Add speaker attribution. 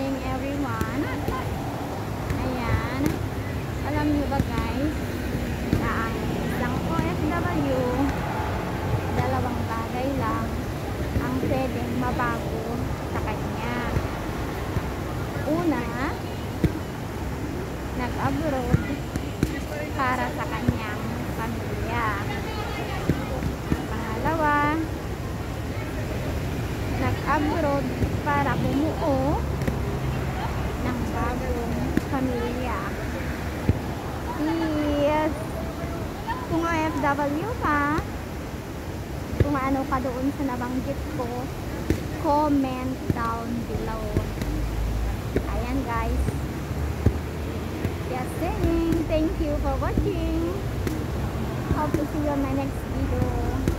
Speaker 1: morning everyone. Ayan. Alam niyo ba guys, na ang isang OFW, dalawang bagay lang ang pwedeng mabago sa kanya. Una, nag-abroad para sa kanyang pamilya. Pangalawa, nag-abroad para bumuo ng bagong pamilya. Yes, kung OFW ka, kung ano ka doon sa nabanggit ko, comment down below. Ayan guys. Just saying, thank you for watching. Hope to see you on my next video.